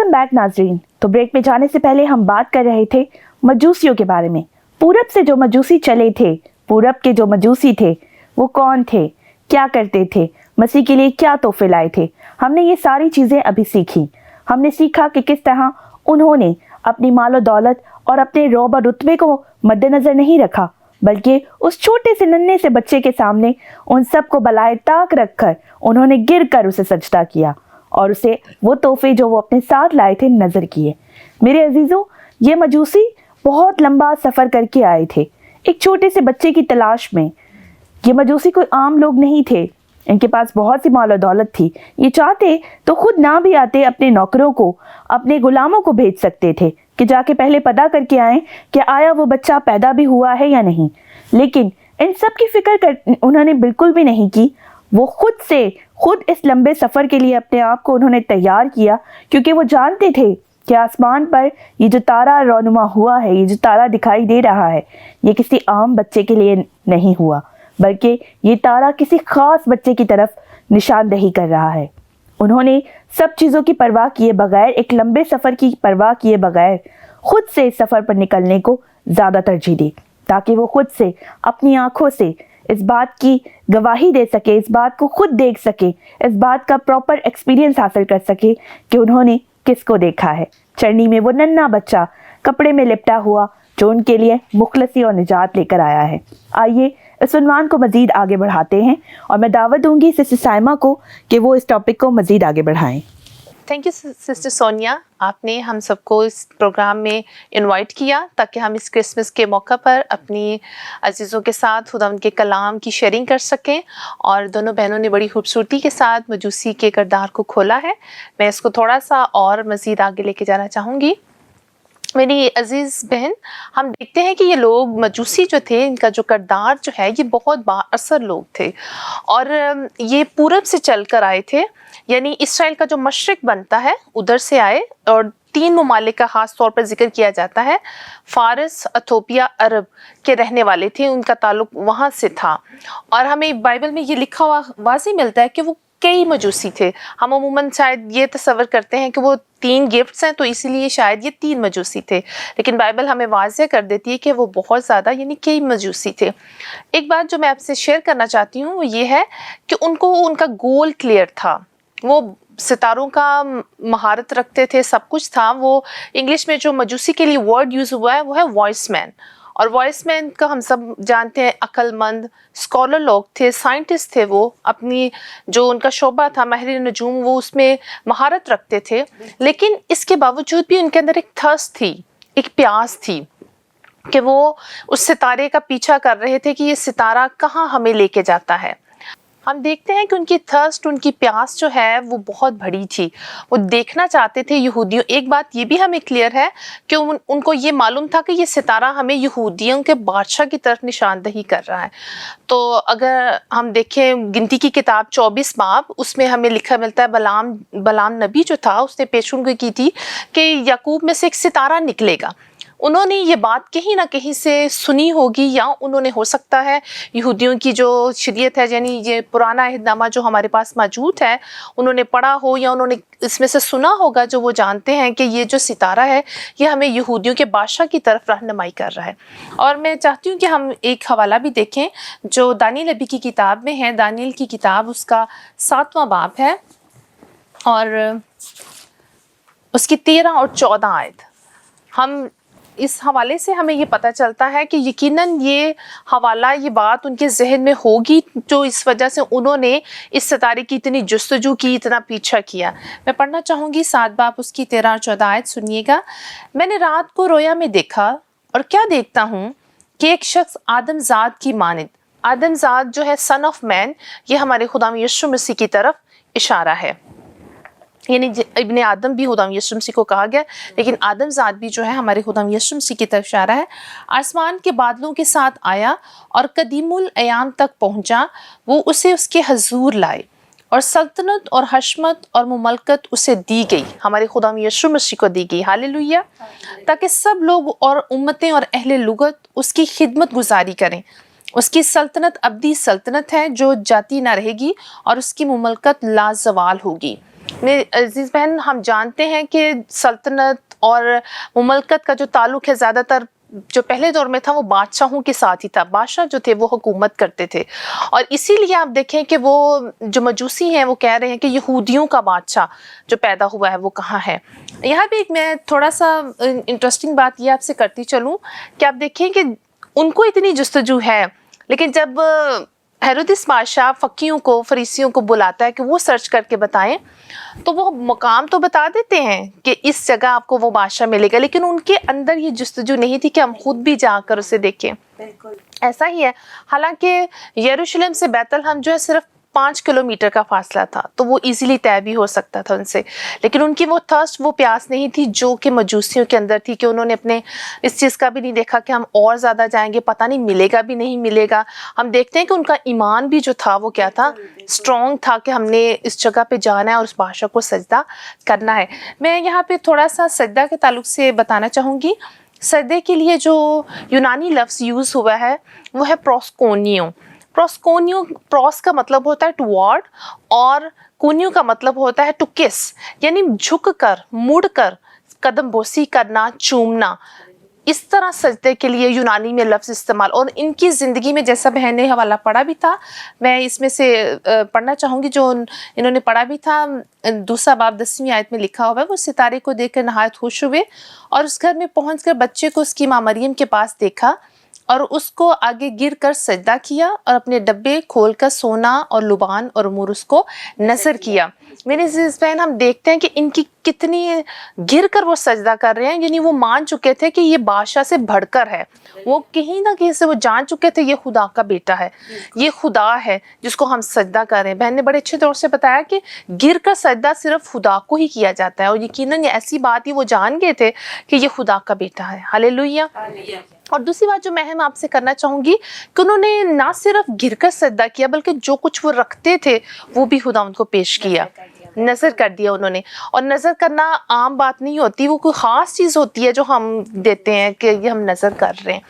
Welcome back नाजरीन। तो break में जाने से पहले हम बात कर रहे थे मजूसियों के बारे में। पूरब से जो मजूसी चले थे, पूरब के जो मजूसी थे वो कौन थे, क्या करते थे, मसीह के लिए क्या तोहफे लाए थे। हमने ये सारी चीज़ें अभी सीखी। हमने सीखा कि किस तरह उन्होंने अपनी मालो दौलत और अपने रौब रुतबे को मद्देनज़र नहीं रखा, बल्कि उस छोटे से नन्हे से बच्चे के सामने उन सब को बलाए ताक रखकर उन्होंने गिर कर उसे सजदा किया और उसे वो तोहफे जो वो अपने साथ लाए थे नज़र किए। मेरे अजीज़ों, ये मजूसी बहुत लंबा सफ़र करके आए थे एक छोटे से बच्चे की तलाश में। ये मजूसी कोई आम लोग नहीं थे, इनके पास बहुत सी माल और दौलत थी। ये चाहते तो खुद ना भी आते, अपने नौकरों को, अपने गुलामों को भेज सकते थे कि जाके पहले पता करके आएं कि आया वो बच्चा पैदा भी हुआ है या नहीं। लेकिन इन सब की फिक्र उन्होंने बिल्कुल भी नहीं की। वो खुद इस लंबे सफ़र के लिए अपने आप को उन्होंने तैयार किया, क्योंकि वो जानते थे कि आसमान पर ये जो तारा रौनुमा हुआ है, ये जो तारा दिखाई दे रहा है, ये किसी आम बच्चे के लिए नहीं हुआ, बल्कि ये तारा किसी ख़ास बच्चे की तरफ निशानदही कर रहा है। उन्होंने सब चीज़ों की परवाह किए बगैर, एक लंबे सफ़र की परवाह किए बगैर खुद से इस सफ़र पर निकलने को ज़्यादा तरजीह दी, ताकि वो खुद से अपनी आँखों से इस बात की गवाही दे सके, इस बात को खुद देख सके, इस बात का प्रॉपर एक्सपीरियंस हासिल कर सके कि उन्होंने किसको देखा है। चरनी में वो नन्हा बच्चा कपड़े में लिपटा हुआ जो उनके लिए मुखलसी और निजात लेकर आया है। आइए इस उन्वान को मज़ीद आगे बढ़ाते हैं और मैं दावत दूंगी सिस्टर साइमा को कि वो इस टॉपिक को मज़ीद आगे बढ़ाएं। थैंक यू सिस्टर सोनिया, आपने हम सबको इस प्रोग्राम में इनवाइट किया ताकि हम इस क्रिसमस के मौका पर अपनी अजीज़ों के साथ खुदा उनके कलाम की शेयरिंग कर सकें। और दोनों बहनों ने बड़ी खूबसूरती के साथ मजूसी के किरदार को खोला है। मैं इसको थोड़ा सा और मज़ीद आगे लेके जाना चाहूँगी। मेरी अजीज़ बहन, हम देखते हैं कि ये लोग मजूसी जो थे, इनका जो किरदार जो है, ये बहुत बाअसर लोग थे और ये पूरब से चल कर आए थे। यानी इसराइल का जो मशरिक बनता है उधर से आए और 3 ममालिक का ख़ास तौर पर जिक्र किया जाता है। फ़ारस, इथोपिया, अरब के रहने वाले थे, उनका ताल्लुक वहाँ से था। और हमें बाइबल में ये लिखा हुआ वाज़ेह मिलता है कि वो कई मजूसी थे। हम अमूमन शायद ये तसव्वुर करते हैं कि वो 3 गिफ्ट्स हैं तो इसीलिए शायद ये 3 मजूसी थे, लेकिन बाइबल हमें वाज़ेह कर देती है कि वो बहुत ज़्यादा यानी कई मजूसी थे। एक बात जो मैं आपसे शेयर करना चाहती हूँ वो ये है कि उनका गोल क्लियर था। वो सितारों का महारत रखते थे, सब कुछ था। वो इंग्लिश में जो मजूसी के लिए वर्ड यूज़ हुआ है वो है वॉइस मैन। और वॉइस मैन का हम सब जानते हैं अक्लमंद स्कॉलर लोग थे, साइंटिस्ट थे। वो अपनी जो उनका शोबा था माहिर नजूम, वो उसमें महारत रखते थे। लेकिन इसके बावजूद भी उनके अंदर एक थर्स्ट थी, एक प्यास थी कि वो उस सितारे का पीछा कर रहे थे कि ये सितारा कहाँ हमें लेके जाता है। हम देखते हैं कि उनकी थर्स्ट, उनकी प्यास जो है वो बहुत बड़ी थी। वो देखना चाहते थे यहूदियों। एक बात ये भी हमें क्लियर है कि उनको ये मालूम था कि ये सितारा हमें यहूदियों के बादशाह की तरफ निशानदही कर रहा है। तो अगर हम देखें गिनती की किताब 24 बाब, उसमें हमें लिखा मिलता है बलाम नबी जो था उसने पेशगोई की थी कि याकूब में से एक सितारा निकलेगा। उन्होंने ये बात कहीं ना कहीं से सुनी होगी, या उन्होंने हो सकता है यहूदियों की जो शरीयत है, यानी ये पुराना अहदनामा जो हमारे पास मौजूद है, उन्होंने पढ़ा हो या उन्होंने इसमें से सुना होगा, जो वो जानते हैं कि ये जो सितारा है ये हमें यहूदियों के बादशाह की तरफ रहनुमाई कर रहा है। और मैं चाहती हूँ कि हम एक हवाला भी देखें जो दानियल नबी की किताब में है। दानियल की किताब उसका 7वां बाब है और उसकी 13 और 14 आयत। हम इस हवाले से हमें ये पता चलता है कि यकीनन ये हवाला, ये बात उनके जहन में होगी, जो इस वजह से उन्होंने इस सितारे की इतनी जुस्तजू की, इतना पीछा किया। मैं पढ़ना चाहूँगी 7 बाब उसकी 13 और 14 आयत, सुनिएगा। मैंने रात को रोया में देखा और क्या देखता हूँ कि एक शख्स आदमजाद की मानिंद, आदमजाद जो है सन ऑफ मैन, ये हमारे खुदाम यीशु मसीह की तरफ इशारा है। यानी इब्ने आदम भी खुदाम यीशु मसीह को कहा गया, लेकिन आदमजाद भी जो है हमारे खुदाम यीशु मसीह की तरफ इशारा है। आसमान के बादलों के साथ आया और कदीमुल अयाम तक पहुंचा। वो उसे उसके हजूर लाए और सल्तनत और हशमत और मुमलकत उसे दी गई, हमारे खुदाम यीशु मसीह को दी गई। हालेलुया। ताकि सब लोग और उम्मतें और अहले लुगत उसकी खिदमत गुजारी करें। उसकी सल्तनत अब्दी सल्तनत है जो जाती ना रहेगी और उसकी मुमलकत लाजवाल होगी। میرے عزیز بہن، ہم جانتے ہیں کہ سلطنت اور مملکت کا جو تعلق ہے زیادہ تر جو پہلے دور میں تھا وہ بادشاہوں کے ساتھ ہی تھا. بادشاہ جو تھے وہ حکومت کرتے تھے، اور اسی لیے آپ دیکھیں کہ وہ جو مجوسی ہیں وہ کہہ رہے ہیں کہ یہودیوں کا بادشاہ جو پیدا ہوا ہے وہ کہاں ہے. یہاں بھی ایک میں تھوڑا سا انٹرسٹنگ بات یہ آپ سے کرتی چلوں کہ آپ دیکھیں کہ ان کو اتنی جستجو ہے، لیکن جب ہیرودس بادشاہ فقیوں کو، فریسیوں کو بلاتا ہے کہ وہ سرچ کر کے بتائیں، تو وہ مقام تو بتا دیتے ہیں کہ اس جگہ آپ کو وہ بادشاہ ملے گا، لیکن ان کے اندر یہ جستجو نہیں تھی کہ ہم خود بھی جا کر اسے دیکھیں. ایسا ہی ہے، حالانکہ یروشلم سے بیت الحم جو ہے صرف 5 کلومیٹر کا فاصلہ تھا، تو وہ ایزیلی طے بھی ہو سکتا تھا ان سے، لیکن ان کی وہ تھرسٹ، وہ پیاس نہیں تھی جو کہ مجوسیوں کے اندر تھی، کہ انہوں نے اپنے اس چیز کا بھی نہیں دیکھا کہ ہم اور زیادہ جائیں گے، پتہ نہیں ملے گا بھی نہیں ملے گا. ہم دیکھتے ہیں کہ ان کا ایمان بھی جو تھا وہ کیا تھا، اسٹرانگ تھا کہ ہم نے اس جگہ پہ جانا ہے اور اس بادشاہ کو سجدہ کرنا ہے. میں یہاں پہ تھوڑا سا سجدہ کے تعلق سے بتانا چاہوں گی. سجدے کے لیے جو یونانی لفظ یوز ہوا ہے وہ ہے پروسکونیو. پروسکونیو، پروس کا مطلب ہوتا ہے ٹو وارڈ، اور کونیو کا مطلب ہوتا ہے ٹو کس، یعنی جھک کر، مڑ کر قدم بوسی کرنا، چومنا. اس طرح سجدے کے لیے یونانی میں لفظ استعمال، اور ان کی زندگی میں جیسا بہن نے حوالہ پڑھا بھی تھا، میں اس میں سے پڑھنا چاہوں گی جو انہوں نے پڑھا بھی تھا. 2 باب 10ویں آیت میں لکھا ہوا ہے، وہ ستارے کو دیکھ کر نہایت خوش ہوئے اور اس گھر میں پہنچ کر بچے کو اس کی ماں مریم کے پاس دیکھا اور اس کو آگے گر کر سجدہ کیا اور اپنے ڈبے کھول کر سونا اور لبان اور امور اس کو نظر کیا. میرے عزیز بہن، ہم دیکھتے ہیں کہ ان کی کتنی گر کر وہ سجدہ کر رہے ہیں، یعنی وہ مان چکے تھے کہ یہ بادشاہ سے بڑھ کر ہے. وہ کہیں نہ کہیں سے وہ جان چکے تھے یہ خدا کا بیٹا ہے، یہ خدا ہے جس کو ہم سجدہ کر رہے ہیں. بہن نے بڑے اچھے طور سے بتایا کہ گر کر سجدہ صرف خدا کو ہی کیا جاتا ہے، اور یقیناً یہ ایسی بات ہی وہ جان گئے تھے کہ یہ خدا کا بیٹا ہے. ہاللیلویہ. اور دوسری بات جو میں آپ سے کرنا چاہوں گی کہ انہوں نے نہ صرف گر کر سجدہ کیا بلکہ جو کچھ وہ رکھتے تھے وہ بھی خدا ان کو پیش کیا، نظر کر دیا انہوں نے. اور نظر کرنا عام بات نہیں ہوتی، وہ کوئی خاص چیز ہوتی ہے جو ہم دیتے ہیں کہ یہ ہم نظر کر رہے ہیں.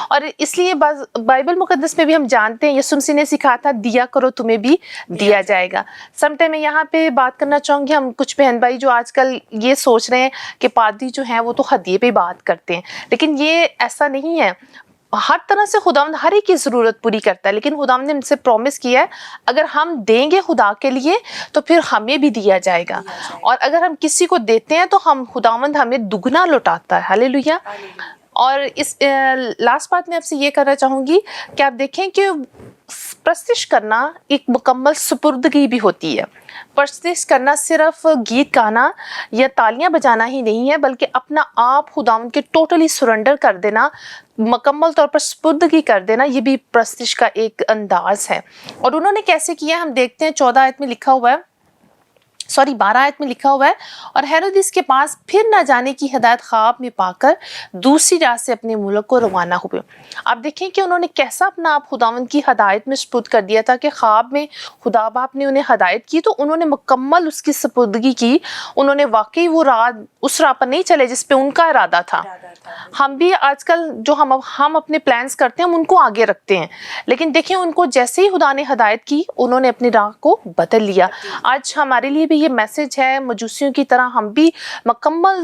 اور اس لیے بائبل مقدس میں بھی ہم جانتے ہیں یسوع مسیح نے سکھایا تھا دیا کرو تمہیں بھی دیا جائے گا. سم ٹائم میں یہاں پہ بات کرنا چاہوں گی، ہم کچھ بہن بھائی جو آج کل یہ سوچ رہے ہیں کہ پادری جو ہیں وہ تو ہدیے پہ بات کرتے ہیں، لیکن یہ ایسا نہیں ہے. ہر طرح سے خداوند ہر ایک کی ضرورت پوری کرتا ہے، لیکن خداوند نے ہم سے پرومس کیا ہے اگر ہم دیں گے خدا کے لیے تو پھر ہمیں بھی دیا جائے گا، اور اگر ہم کسی کو دیتے ہیں تو خداوند ہمیں دگنا لوٹاتا ہے. ہاللیلویہ. اور اس لاسٹ بات میں آپ سے یہ کرنا چاہوں گی کہ آپ دیکھیں کہ پرستش کرنا ایک مکمل سپردگی بھی ہوتی ہے. پرستش کرنا صرف گیت گانا یا تالیاں بجانا ہی نہیں ہے، بلکہ اپنا آپ خداوند کے ٹوٹلی سرنڈر کر دینا، مکمل طور پر سپردگی کر دینا، یہ بھی پرستش کا ایک انداز ہے. اور انہوں نے کیسے کیا ہم دیکھتے ہیں. 12 آیت میں لکھا ہوا ہے، 12 آیت میں لکھا ہوا ہے، اور ہیرودس کے پاس پھر نہ جانے کی ہدایت خواب میں پا کر دوسری راہ سے اپنے ملک کو روانہ ہوئے. آپ دیکھیں کہ انہوں نے کیسا اپنا آپ خداوند کی ہدایت میں سپرد کر دیا تھا کہ خواب میں خدا باپ نے انہیں ہدایت کی تو انہوں نے مکمل اس کی سپردگی کی. انہوں نے واقعی وہ راہ، اس راہ پر نہیں چلے جس پہ ان کا ارادہ تھا. ہم بھی آج کل جو ہم اپنے پلانز کرتے ہیں ہم ان کو آگے رکھتے ہیں، لیکن دیکھیں ان کو جیسے ہی خدا نے ہدایت کی انہوں نے اپنی راہ کو بدل لیا. آج ہمارے لیے بھی یہ میسج ہے، مجوسیوں کی طرح ہم بھی مکمل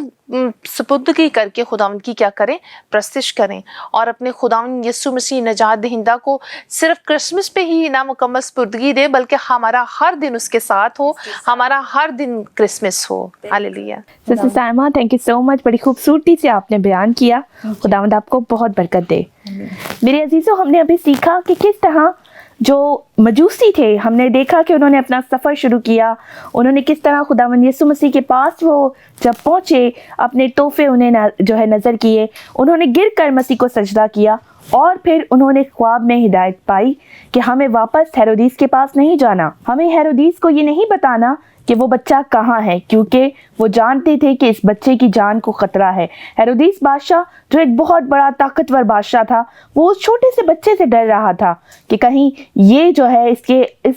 سپردگی کر کے خداوند کی کیا کریں، پرستش کریں، اور اپنے خداوند یسوع مسیح نجات دہندہ کو صرف کرسمس پہ ہی نہ مکمل سپردگی دے بلکہ ہمارا ہر دن اس کے ساتھ ہو، ہمارا ہر دن کرسمس ہو. Hallelujah. Sister Saima, thank you so much, بڑی خوبصورتی سے آپ نے بیان کیا. خداوند آپ کو بہت برکت دے. میرے عزیزوں، ہم نے ابھی سیکھا کہ کس طرح جو مجوسی تھے، ہم نے دیکھا کہ انہوں نے اپنا سفر شروع کیا. انہوں نے کس طرح خداوند یسوع مسیح کے پاس وہ جب پہنچے اپنے تحفے انہیں جو ہے نظر کیے، انہوں نے گر کر مسیح کو سجدہ کیا، اور پھر انہوں نے خواب میں ہدایت پائی کہ ہمیں واپس ہیرودیس کے پاس نہیں جانا، ہمیں ہیرودیس کو یہ نہیں بتانا کہ وہ بچہ کہاں ہے، کیونکہ وہ جانتے تھے کہ اس بچے کی جان کو خطرہ ہے. ہیرودیس بادشاہ جو ایک بہت بڑا طاقتور بادشاہ تھا، وہ اس چھوٹے سے بچے سے ڈر رہا تھا کہ کہیں یہ جو ہے اس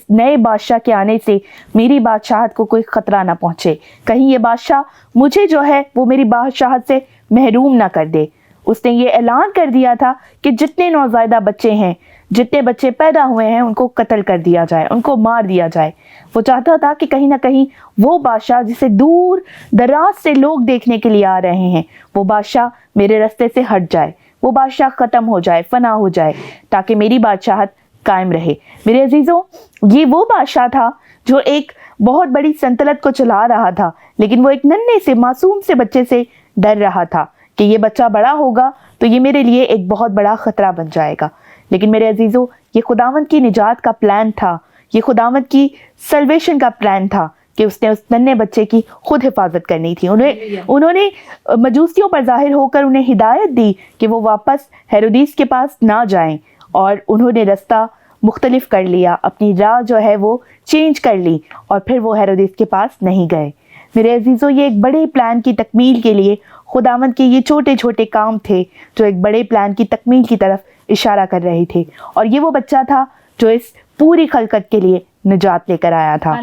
نئے بادشاہ کے آنے سے میری بادشاہت کو کوئی خطرہ نہ پہنچے، کہیں یہ بادشاہ مجھے جو ہے وہ میری بادشاہت سے محروم نہ کر دے. اس نے یہ اعلان کر دیا تھا کہ جتنے نوزائیدہ بچے ہیں जितने बच्चे पैदा हुए हैं उनको कत्ल कर दिया जाए, उनको मार दिया जाए। वो चाहता था कि कहीं ना कहीं वो बादशाह जिसे दूर दराज से लोग देखने के लिए आ रहे हैं, वो बादशाह मेरे रास्ते से हट जाए, वो बादशाह ख़त्म हो जाए, फना हो जाए, ताकि मेरी बादशाहत कायम रहे। मेरे अजीज़ों, ये वो बादशाह था जो एक बहुत बड़ी सल्तनत को चला रहा था, लेकिन वो एक नन्हे से मासूम से बच्चे से डर रहा था कि ये बच्चा बड़ा होगा तो ये मेरे लिए एक बहुत बड़ा ख़तरा बन जाएगा। लेकिन मेरे अजीज़ों, ये खुदावंद की निजात का प्लान था, ये खुदावंद की सल्वेशन का प्लान था कि उसने उस नन्हे बच्चे की खुद हिफाजत करनी थी। उन्होंने मजूसियों पर जाहिर होकर उन्हें हिदायत दी कि वो वापस हेरोदिस के पास ना जाएं, और उन्होंने रास्ता मुख्तलिफ कर लिया, अपनी राह जो है वो चेंज कर ली, और फिर वो हेरोदिस के पास नहीं गए। मेरे अजीज़ों, ये एक बड़े प्लान की तकमील के लिए खुदावंद के ये छोटे छोटे काम थे जो एक बड़े प्लान की तकमील की तरफ इशारा कर रहे थे, और ये वो बच्चा था जो इस पूरी खलकत के लिए निजात लेकर आया था।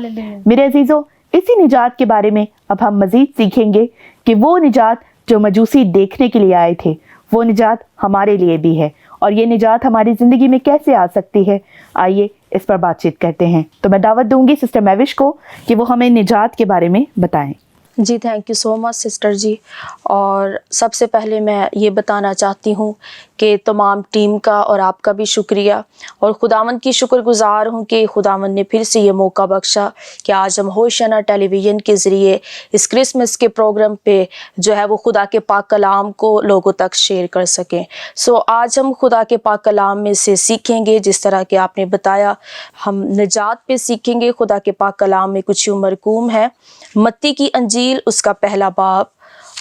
मेरे अजीज़ों, इसी निजात के बारे में अब हम मज़ीद सीखेंगे कि वो निजात जो मजूसी देखने के लिए आए थे, वो निजात हमारे लिए भी है, और ये निजात हमारी ज़िंदगी में कैसे आ सकती है। आइए इस पर बातचीत करते हैं। तो मैं दावत दूंगी सिस्टर मैविश को कि वो हमें निजात के बारे में बताएं। जी, thank you so much sister ji. और सबसे पहले मैं ये बताना चाहती हूँ कि तमाम टीम का और आपका भी शुक्रिया, और खुदावंद की शुक्रगुजार हूँ कि खुदावंद ने फिर से ये मौका बख्शा कि आज हम होशाना टेलीविज़न के ज़रिए इस क्रिसमस के प्रोग्राम पे जो है वो खुदा के पाक कलाम को लोगों तक शेयर कर सकें। सो आज हम खुदा के पाक कलाम में से सीखेंगे, जिस तरह कि आपने बताया, हम निजात पे सीखेंगे। खुदा के पाक कलाम में कुछ यूं मरकूम है। मत्ती की अंजील उसका पहला बाब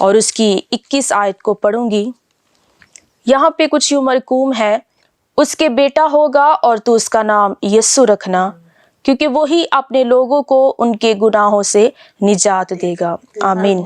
और उसकी 21 आयत को पढ़ूंगी। यहाँ पे कुछ यूं मरकूम है, उसके बेटा होगा और तू उसका नाम यस्सु रखना, क्योंकि वही अपने लोगों को उनके गुनाहों से निजात देगा। आमीन।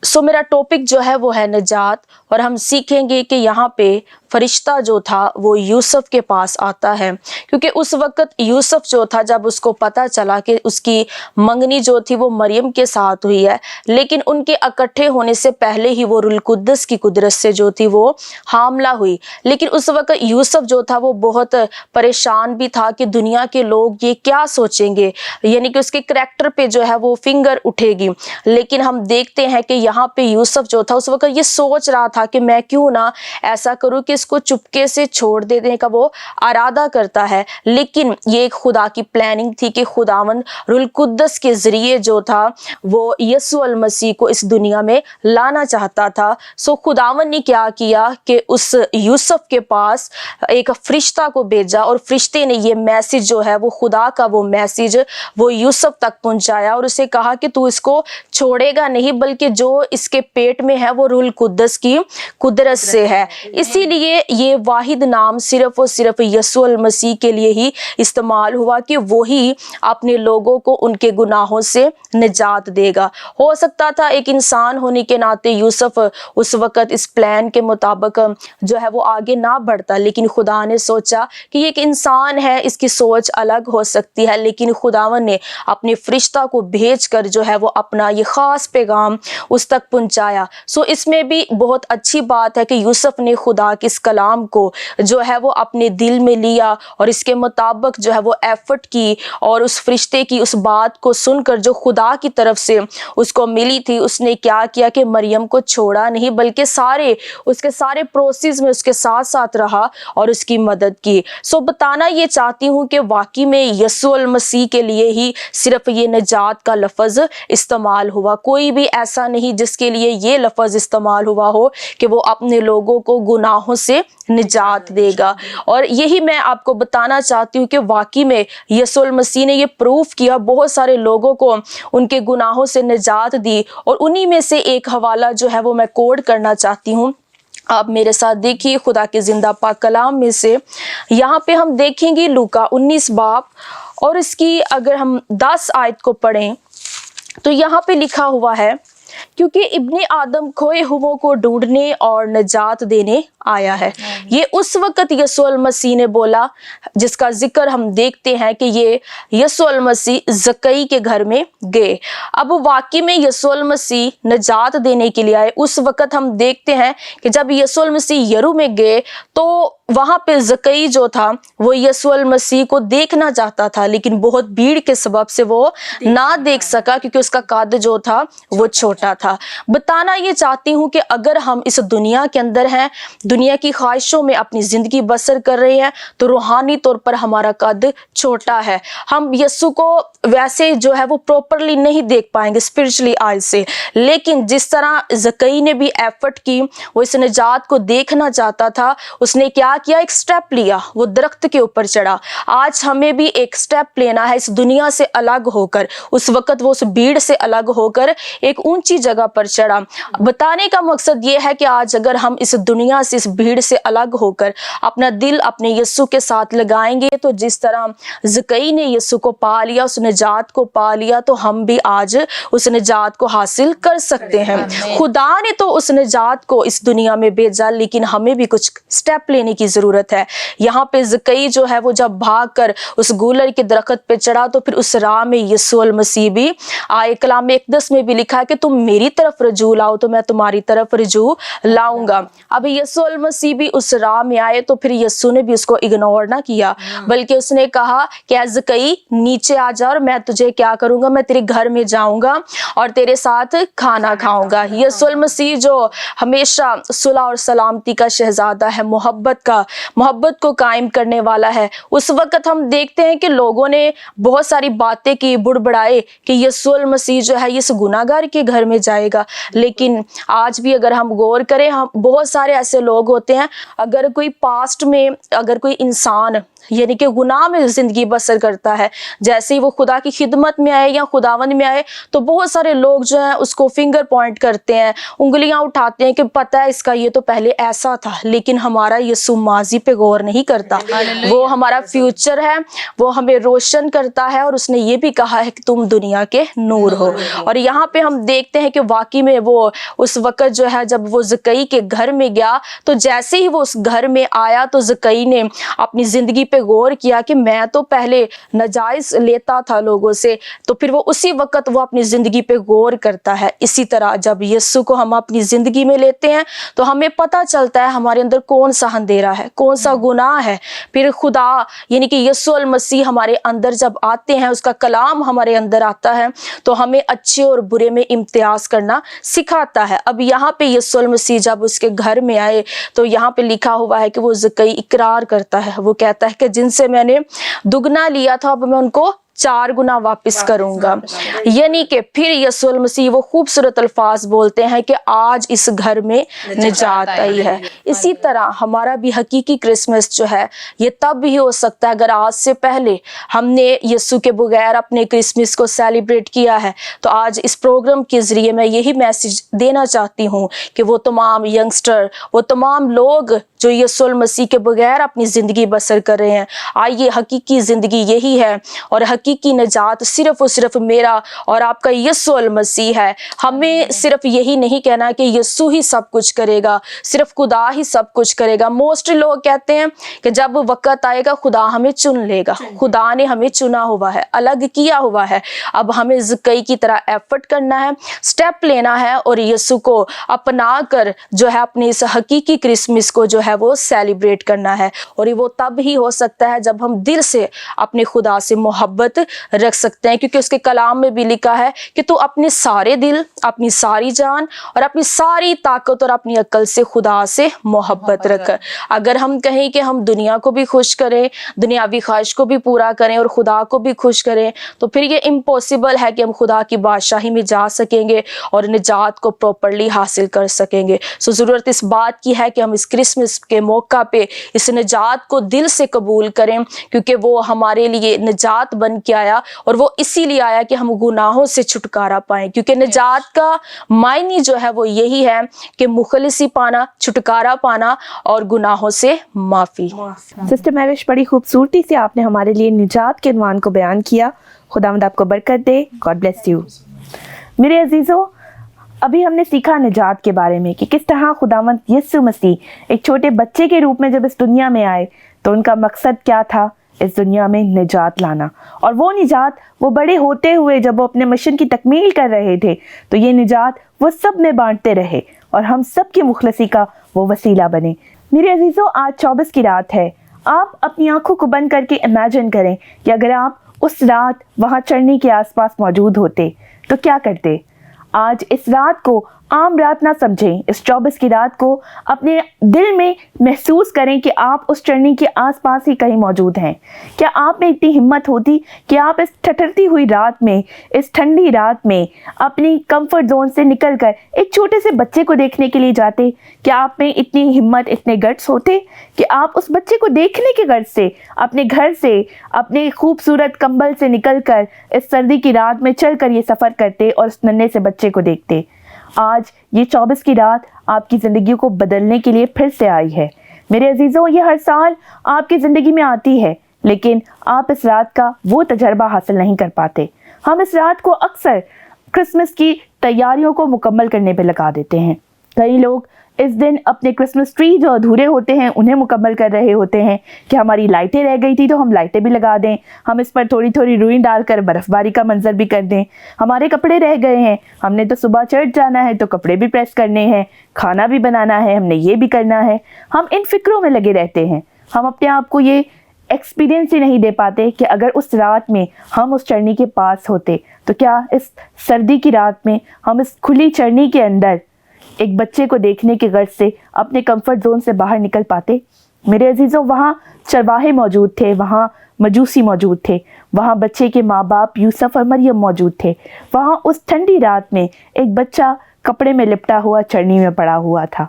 सो मेरा टॉपिक जो है वो है निजात, और हम सीखेंगे कि यहाँ पे फरिश्ता जो था वो यूसुफ के पास आता है, क्योंकि उस वक़्त यूसुफ जो था, जब उसको पता चला कि उसकी मंगनी जो थी वो मरियम के साथ हुई है, लेकिन उनके इकट्ठे होने से पहले ही वो रुल कुद्दस की कुदरत से जो थी वो हामला हुई। लेकिन उस वक़्त यूसुफ जो था वो बहुत परेशान भी था कि दुनिया के लोग ये क्या सोचेंगे, यानी कि उसके करैक्टर पे जो है वो फिंगर उठेगी। लेकिन हम देखते हैं कि यहाँ पे यूसुफ जो था उस वक़्त ये सोच रहा था कि मैं क्यों ना ऐसा करूँ कि इसको चुपके से छोड़ देने का वो इरादा करता है। लेकिन ये एक खुदा की प्लानिंग थी कि खुदावंद रुल कुद्दस के ज़रिए जो था वो यस्सु अल मसीह को इस दुनिया में लाना चाहता था। सो खुदावंद ने क्या किया कि उस यूसुफ के पास एक फरिश्ता को भेजा, और फरिश्ते ने ये मैसेज जो है वो खुदा का वो मैसेज वो यूसुफ तक पहुंचाया, और उसे कहा कि तू इसको छोड़ेगा नहीं, बल्कि जो इसके पेट में है वो रुल कुद्दस की कुदरत से है। इसीलिए ये वाहिद नाम सिर्फ और सिर्फ यस्सु अल मसीह के लिए ही इस्तेमाल हुआ कि वो ही अपने लोगों को उनके गुनाहों से निजात देगा। हो सकता था एक इंसान होने के नाते यूसुफ उस वक़्त इस प्लान के मुताबिक जो है वो आगे ना बढ़ता, लेकिन खुदा ने सोचा कि ये एक इंसान है, इसकी सोच अलग हो सकती है, लेकिन खुदावन ने अपने फरिश्ता को भेजकर जो है वो अपना ये ख़ास पैगाम उस तक पहुंचाया। सो इसमें भी बहुत अच्छी बात है कि यूसुफ ने खुदा के इस कलाम को जो है वो अपने दिल में लिया, और इसके मुताबिक जो है वो एफर्ट की, और उस फरिश्ते की उस बात को सुनकर जो खुदा की तरफ से उसको मिली थी, उसने क्या किया कि मरियम को छोड़ा नहीं, बल्कि उसके सारे प्रोसेस में उसके साथ साथ रहा और उसकी मदद की। सो बताना ये चाहती हूँ कि वाकई में यस्सु अल मसीह के लिए ही सिर्फ ये निजात का लफ्ज़ इस्तेमाल हुआ। कोई भी ऐसा नहीं जिसके लिए ये लफ्ज़ इस्तेमाल हुआ हो कि वो अपने लोगों को गुनाहों से निजात देगा। और यही मैं आपको बताना चाहती हूँ कि वाकई में यस्सु अल मसीह ने ये प्रूफ किया, बहुत सारे लोगों को उनके गुनाहों से निजात दी, और उन्हीं में से एक हवाला जो है वो मैं कोड करना चाहती हूँ। आप मेरे साथ देखिए खुदा के जिंदा पाक कलाम में से, यहाँ पे हम देखेंगे लूका 19 बाब, और इसकी अगर हम 10 आयत को पढ़ें तो यहाँ पे लिखा हुआ है, क्योंकि इब्ने आदम खोए हुओं को ढूंढने और निजात देने आया है। ये उस वक़्त यस्सु अल मसीह ने बोला, जिसका जिक्र हम देखते हैं कि ये यस्सु अल मसीह ज़कई के घर में गए। अब वाकई में यस्सु अल मसीह निजात देने के लिए आए। उस वक़्त हम देखते हैं कि जब यस्सु अल मसीह यरू में गए तो वहाँ पे ज़कई जो था वो यीशु मसीह को देखना चाहता था, लेकिन बहुत भीड़ के सबब से वो ना देख सका क्योंकि उसका कद जो था वो छोटा था। बताना ये चाहती हूँ कि अगर हम इस दुनिया के अंदर हैं, दुनिया की ख्वाहिशों में अपनी ज़िंदगी बसर कर रहे हैं, तो रूहानी तौर पर हमारा कद छोटा है। हम यीशु को वैसे जो है वो प्रॉपरली नहीं देख पाएंगे स्पिरिचुअली आइज से, लेकिन जिस तरह ज़कई ने भी एफर्ट की, वो इस निजात को देखना चाहता था, उसने क्या किया, एक स्टेप लिया, वो दरख्त के ऊपर चढ़ा। आज हमें भी एक स्टेप लेना है इस दुनिया से अलग होकर। उस वक्त वो उस भीड़ से अलग होकर एक ऊंची जगह पर चढ़ा। बताने का मकसद ये है कि आज अगर हम इस दुनिया से, इस भीड़ से अलग होकर अपना दिल अपने यीशु के साथ लगाएंगे, तो जिस तरह ज़कई ने यीशु को पा लिया, उस निजात को पा लिया, तो हम भी आज उस निजात को हासिल कर सकते हैं। खुदा ने तो उस निजात को इस दुनिया में भेजा, लेकिन हमें भी कुछ स्टेप लेने की जरूरत है। यहाँ पे ज़कई जो है वो जब भागकर उस गूलर के दरख्त पे चढ़ा, तो फिर उस राह में यीशु मसीह भी आए। कलाम 1:10 में भी लिखा है कि तुम मेरी तरफ रजू लाओ तो मैं तुम्हारी तरफ रजू लाऊंगा। अब यीशु मसीह भी उस राह में आए, तो फिर यीशु ने भी उसको इग्नोर ना किया, बल्कि उसने कहा कि ज़कई नीचे आ जा और मैं तुझे क्या करूंगा, मैं तेरे घर में जाऊंगा और तेरे साथ खाना खाऊंगा। यीशु मसीह जो हमेशा सुलह और सलामती का शहजादा है, मोहब्बत को कायम करने वाला है। उस वक्त हम देखते हैं कि लोगों ने बहुत सारी बातें की, बुड़बड़ाए कि यीशु मसीह जो है इस गुनाहगार के घर में जाएगा, लेकिन आज भी अगर हम गौर करें, हम बहुत सारे ऐसे लोग होते हैं, अगर कोई पास्ट में अगर कोई इंसान यानी कि गुनाह में जिंदगी बसर करता है, जैसे ही वो खुदा की खिदमत में आए या खुदावंद में आए, तो बहुत सारे लोग जो हैं उसको फिंगर पॉइंट करते हैं, उंगलियां उठाते हैं कि पता है इसका ये तो पहले ऐसा था। लेकिन हमारा यीशु माजी पे गौर नहीं करता, वो हमारा फ्यूचर है, वो हमें रोशन करता है, और उसने ये भी कहा है कि तुम दुनिया के नूर हो। और यहाँ पे हम देखते हैं कि वाकई में वो उस वक्त जो है जब वो ज़कई के घर में गया, तो जैसे ही वो उस घर में आया, तो ज़कई ने अपनी जिंदगी पे गौर किया कि मैं तो पहले नाजायज लेता था लोगों से, तो फिर वो उसी वक्त वो अपनी जिंदगी पे गौर करता है। इसी तरह जब यीशु को हम अपनी जिंदगी में लेते हैं, तो हमें पता चलता है हमारे अंदर कौन सा अंधेरा है, कौन सा गुनाह है। फिर खुदा यानी कि यीशु मसीह हमारे अंदर जब आते हैं, उसका कलाम हमारे अंदर आता है, तो हमें अच्छे और बुरे में इम्तियाज करना सिखाता है। अब यहाँ पे यीशु मसीह जब उसके घर में आए, तो यहाँ पे लिखा हुआ है कि वो ज़कई इकरार करता है, वो कहता है कि जिनसे मैंने दुगना लिया था, अब मैं उनको 4 गुना वापस करूंगा। यानी कि फिर यीशु मसीह वो खूबसूरत अल्फाज बोलते हैं कि आज इस घर में निजात आई है। इसी तरह हमारा भी हकीकी क्रिसमस जो है ये तब भी हो सकता है अगर आज से पहले हमने यीशु के बगैर अपने क्रिसमस को सेलिब्रेट किया है। तो आज इस प्रोग्राम के जरिए मैं यही मैसेज देना चाहती हूँ कि वो तमाम यंगस्टर, वो तमाम लोग जो यीशु मसीह के बगैर अपनी ज़िंदगी बसर कर रहे हैं, आइए, हकीकी ज़िंदगी यही है और हकीकी निजात सिर्फ और सिर्फ मेरा और आपका यीशु मसीह है। हमें सिर्फ यही नहीं कहना कि यीशु ही सब कुछ करेगा, सिर्फ खुदा ही सब कुछ करेगा। मोस्टली लोग कहते हैं कि जब वक्त आएगा खुदा हमें चुन लेगा। खुदा ने हमें चुना हुआ है, अलग किया हुआ है। अब हमें ज़कई की तरह एफर्ट करना है, स्टेप लेना है और यीशु को अपना कर जो है अपने इस हकीकी क्रिसमस को जो है वो सेलिब्रेट करना है। और ये वो तब ही हो सकता है जब हम दिल से अपने खुदा से मोहब्बत रख सकते हैं, क्योंकि उसके कलाम में भी लिखा है कि तू अपने सारे दिल, अपनी सारी जान और अपनी सारी ताकत और अपनी अक्ल से खुदा से मोहब्बत रख। अगर हम कहें कि हम दुनिया को भी खुश करें, दुनियावी ख्वाहिश को भी पूरा करें और खुदा को भी खुश करें, तो फिर ये इम्पॉसिबल है कि हम खुदा की बादशाही में जा सकेंगे और निजात को प्रॉपरली हासिल कर सकेंगे। सो ज़रूरत इस बात की है कि हम इस क्रिसमस के मौका पे इस निजात को दिल से कबूल करें, क्योंकि वो हमारे लिए निजात बन के आया और वो इसीलिए आया कि हम गुनाहों से छुटकारा पाएं। क्योंकि निजात का मायने जो है वो यही है कि मुखलिसी पाना, छुटकारा पाना और गुनाहों से माफ़ी। सिस्टर मैरिश, बड़ी खूबसूरती से आपने हमारे लिए निजात के उन्वान को बयान किया। खुदावंद आपको बरकत दे। God bless you. मेरे अजीज़ों, अभी हमने सीखा निजात के बारे में कि किस तरह खुदावंद यीशु मसीह एक छोटे बच्चे के रूप में जब इस दुनिया में आए तो उनका मकसद क्या था, इस दुनिया में निजात लाना। और वो निजात वो बड़े होते हुए जब वो अपने मिशन की तकमील कर रहे थे तो ये निजात वो सब में बांटते रहे और हम सब की मुखलसी का वो वसीला बने। मेरे अजीज़ों, आज 24 की रात है। आप अपनी आंखों को बंद करके इमेजिन करें कि अगर आप उस रात वहाँ चढ़ने के आसपास मौजूद होते तो क्या करते। आज इस रात को आम रात ना समझें, इस 24 की रात को अपने दिल में महसूस करें कि आप उस चढ़नी के आसपास ही कहीं मौजूद हैं। क्या आप में इतनी हिम्मत होती कि आप इस ठठरती हुई रात में, इस ठंडी रात में अपनी कंफर्ट जोन से निकलकर एक छोटे से बच्चे को देखने के लिए जाते? क्या आप में इतनी हिम्मत, इतने गट्स होते कि आप उस बच्चे को देखने के गर्ज से अपने घर से, अपने खूबसूरत कंबल से निकलकर इस सर्दी की रात में चलकर ये सफ़र करते और उस नन्हे से बच्चे को देखते? आज ये 24 की रात आपकी ज़िंदगी को बदलने के लिए फिर से आई है। मेरे अजीज़ों, ये हर साल आपकी ज़िंदगी में आती है, लेकिन आप इस रात का वो तजर्बा हासिल नहीं कर पाते। हम इस रात को अक्सर क्रिसमस की तैयारियों को मुकम्मल करने पे लगा देते हैं। कई लोग इस दिन अपने क्रिसमस ट्री जो अधूरे होते हैं उन्हें मुकम्मल कर रहे होते हैं कि हमारी लाइटें रह गई थी तो हम लाइटें भी लगा दें, हम इस पर थोड़ी थोड़ी रुई डालकर बर्फ़बारी का मंजर भी कर दें, हमारे कपड़े रह गए हैं, हमने तो सुबह चर्च जाना है तो कपड़े भी प्रेस करने हैं, खाना भी बनाना है, हमने ये भी करना है। हम इन फिक्रों में लगे रहते हैं। हम अपने आप को ये एक्सपीरियंस ही नहीं दे पाते कि अगर उस रात में हम उस चढ़नी के पास होते तो क्या इस सर्दी की रात में हम इस खुली चढ़नी के अंदर एक बच्चे को देखने के गर्ज से अपने कंफर्ट जोन से बाहर निकल पाते। मेरे अजीज़ों, वहाँ चरवाहे मौजूद थे, वहाँ मजूसी मौजूद थे, वहाँ बच्चे के माँ बाप यूसुफ और मरियम मौजूद थे, वहाँ उस ठंडी रात में एक बच्चा कपड़े में लिपटा हुआ चढ़नी में पड़ा हुआ था,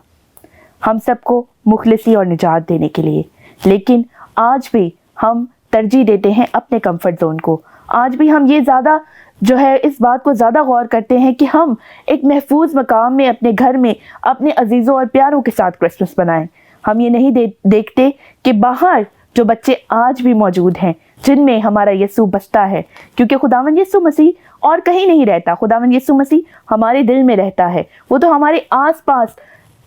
हम सबको मुखलिसी और निजात देने के लिए। लेकिन आज भी हम तरजीह देते हैं अपने कंफर्ट जोन को। आज भी हम ये ज़्यादा जो है इस बात को ज़्यादा गौर करते हैं कि हम एक महफूज मकाम में अपने घर में अपने अजीज़ों और प्यारों के साथ क्रिसमस बनाएं। हम ये नहीं देखते कि बाहर जो बच्चे आज भी मौजूद हैं जिनमें हमारा यीशु बसता है, क्योंकि खुदावंद यीशु मसीह और कहीं नहीं रहता, खुदावंद यीशु मसीह हमारे दिल में रहता है। वो तो हमारे आसपास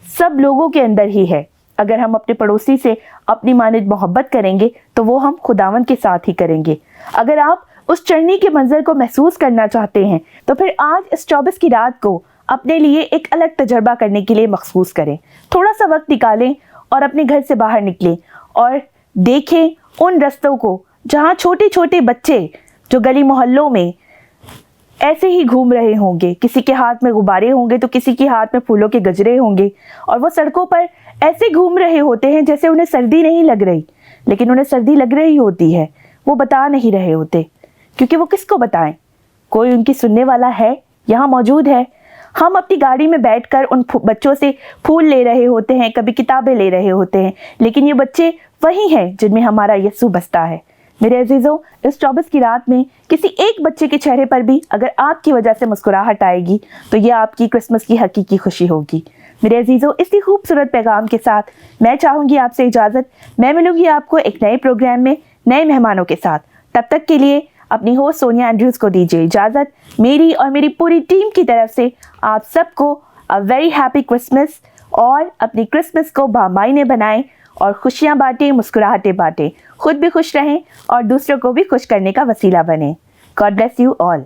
सब लोगों के अंदर ही है। अगर हम अपने पड़ोसी से अपनी मानिद मोहब्बत करेंगे तो वो हम खुदावंद के साथ ही करेंगे। अगर आप उस चढ़नी के मंजर को महसूस करना चाहते हैं तो फिर आज इस 24 की रात को अपने लिए एक अलग तजर्बा करने के लिए मखसूस करें। थोड़ा सा वक्त निकालें और अपने घर से बाहर निकलें और देखें उन रास्तों को जहाँ छोटे छोटे बच्चे जो गली मोहल्लों में ऐसे ही घूम रहे होंगे, किसी के हाथ में गुब्बारे होंगे तो किसी के हाथ में फूलों के गजरे होंगे, और वो सड़कों पर ऐसे घूम रहे होते हैं जैसे उन्हें सर्दी नहीं लग रही, लेकिन उन्हें सर्दी लग रही होती है। वो बता नहीं रहे होते, क्योंकि वो किसको बताएं? कोई उनकी सुनने वाला है, यहाँ मौजूद है। हम अपनी गाड़ी में बैठकर उन बच्चों से फूल ले रहे होते हैं, कभी किताबें ले रहे होते हैं, लेकिन ये बच्चे वही हैं जिनमें हमारा यीशु बसता है। मेरे अजीज़ों, इस 24 की रात में किसी एक बच्चे के चेहरे पर भी अगर आपकी वजह से मुस्कुराहट आएगी तो ये आपकी क्रिसमस की हकीकी खुशी होगी। मेरे अजीज़ों, इसी खूबसूरत पैगाम के साथ मैं चाहूँगी आपसे इजाज़त। मैं मिलूँगी आपको एक नए प्रोग्राम में नए मेहमानों के साथ। तब तक के लिए अपनी होस्ट सोनिया एंड्रूज को दीजिए इजाज़त। मेरी और मेरी पूरी टीम की तरफ से आप सबको अ वेरी हैप्पी क्रिसमस, और अपनी क्रिसमस को बामायने बनाएं और खुशियां बांटें, मुस्कुराहटें बांटें, खुद भी खुश रहें और दूसरों को भी खुश करने का वसीला बने। God bless you all.